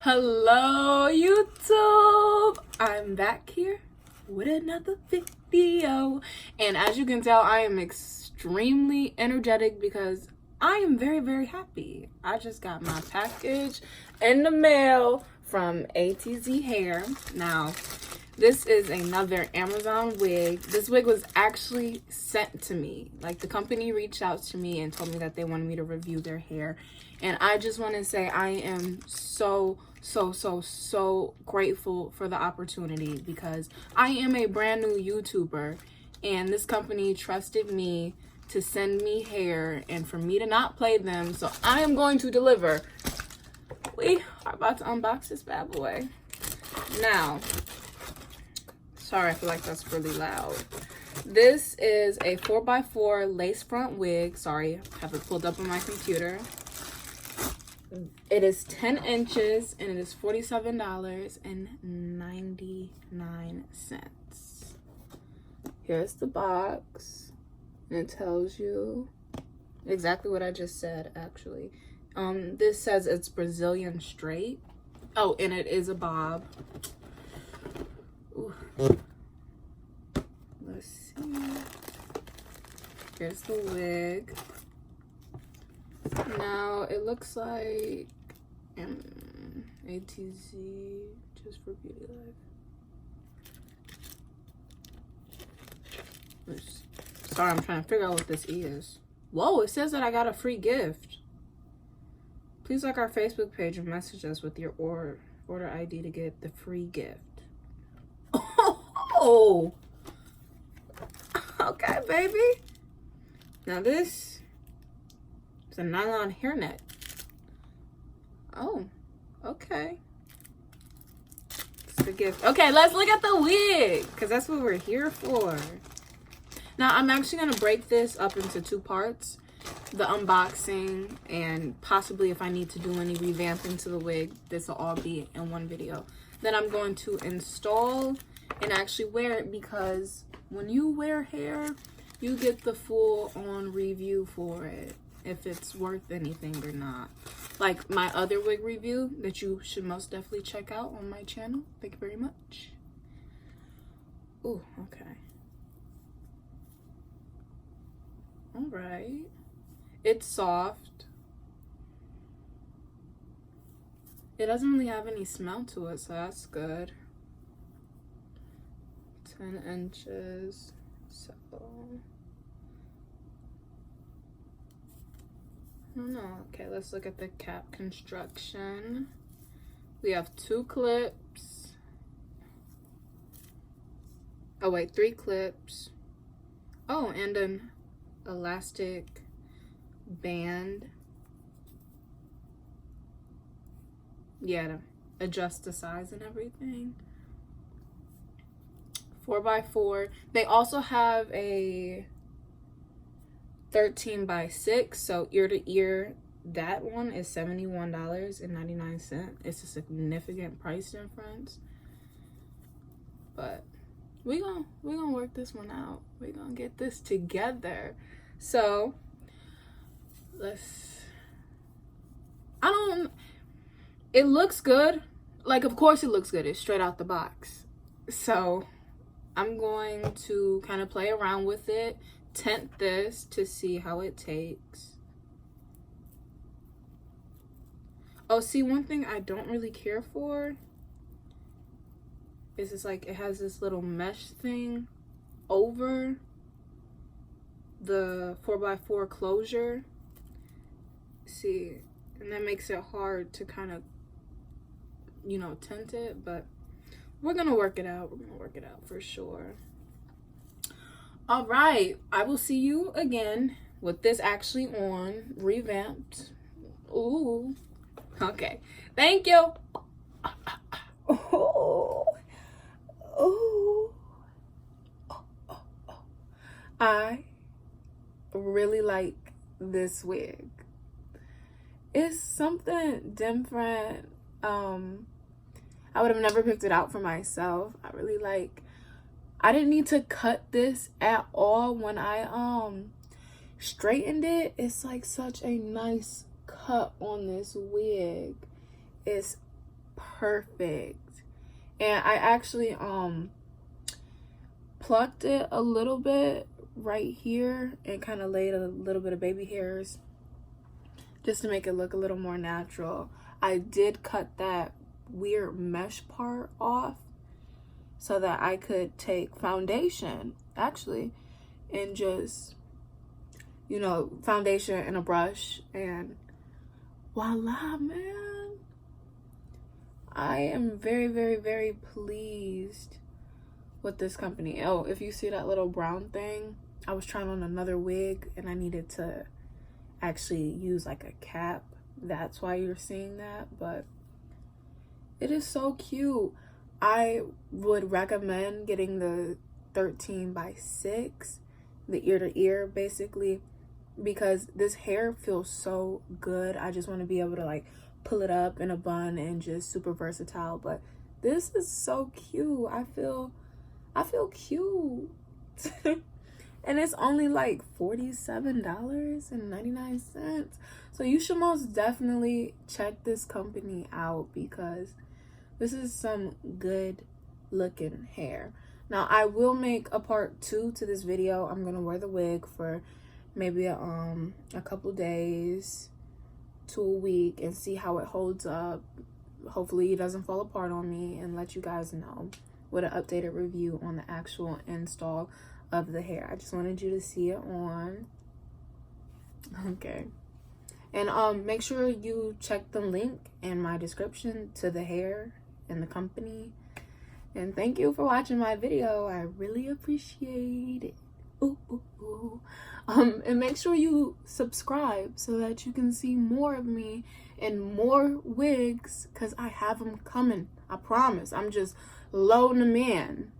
Hello YouTube, I'm back here with another video, and as you can tell, I am extremely energetic because I am very happy. I just got my package in the mail from ATOZ Hair. Now this is another Amazon wig. This wig was actually sent to me. Like, the company reached out to me and told me that they wanted me to review their hair. And I just want to say I am so grateful for the opportunity, because I am a brand new YouTuber and this company trusted me to send me hair and for me to not play them. So I am going to deliver. We are about to unbox this bad boy. Now, sorry, I feel like that's really loud. This is a 4x4 lace front wig. Sorry, I have it pulled up on my computer. It is 10 inches and it is $47.99. Here's the box. And it tells you exactly what I just said, actually. This says it's Brazilian straight. Oh, and it is a bob. Ooh. Let's see. Here's the wig. Now it looks like ATZ, just for beauty life. Sorry, I'm trying to figure out what this is. Whoa, it says that I got a free gift. Please like our Facebook page and message us with your order ID to get the free gift. Oh, okay, baby. Now this is a nylon hairnet. Oh, okay. It's the gift. Okay, let's look at the wig, because that's what we're here for. Now, I'm actually going to break this up into two parts. The unboxing, and possibly if I need to do any revamping to the wig, this will all be in one video. Then I'm going to install and actually wear it, because when you wear hair, you get the full-on review for it, if it's worth anything or not. Like my other wig review that you should most definitely check out on my channel. Thank you very much. Ooh, okay. All right. It's soft. It doesn't really have any smell to it, so that's good. 10 inches. So I don't know. Okay, let's look at the cap construction. We have 2 clips. Oh wait, 3 clips. Oh, and an elastic band. Yeah, to adjust the size and everything. 4x4. They also have a 13x6, so ear to ear. That one is $71.99. It's a significant price difference, but we're gonna work this one out. We're gonna get this together. So it looks good. Like, of course it looks good. It's straight out the box. So I'm going to kind of play around with it, tint this to see how it takes. Oh, see, one thing I don't really care for is it's like it has this little mesh thing over the 4x4 closure. See, and that makes it hard to kind of, you know, tint it, but we're gonna work it out. We're gonna work it out for sure. All right, I will see you again with this actually on, revamped. Ooh, okay, thank you. Ooh. Ooh. I really like this wig. It's something different. I would have never picked it out for myself. I didn't need to cut this at all. When I straightened it, it's like such a nice cut on this wig. It's perfect. And I actually plucked it a little bit right here and kind of laid a little bit of baby hairs just to make it look a little more natural. I did cut that weird mesh part off so that I could take foundation actually and just, you know, foundation and a brush, and voila, man. I am very, very, very pleased with this company. Oh, if you see that little brown thing, I was trying on another wig and I needed to actually use like a cap. That's why you're seeing that, but it is so cute. I would recommend getting the 13x6, the ear to ear basically, because this hair feels so good. I just want to be able to like pull it up in a bun and just super versatile. But this is so cute. I feel cute. And it's only like $47.99. So you should most definitely check this company out because this is some good looking hair. Now I will make a part 2 to this video. I'm gonna wear the wig for maybe a couple days to a week and see how it holds up. Hopefully it doesn't fall apart on me, and let you guys know with an updated review on the actual install of the hair. I just wanted you to see it on. Okay. And make sure you check the link in my description to the hair and the company. And thank you for watching my video. I really appreciate it. Ooh, ooh, ooh. And make sure you subscribe so that you can see more of me and more wigs, because I have them coming. I promise. I'm just loading them in.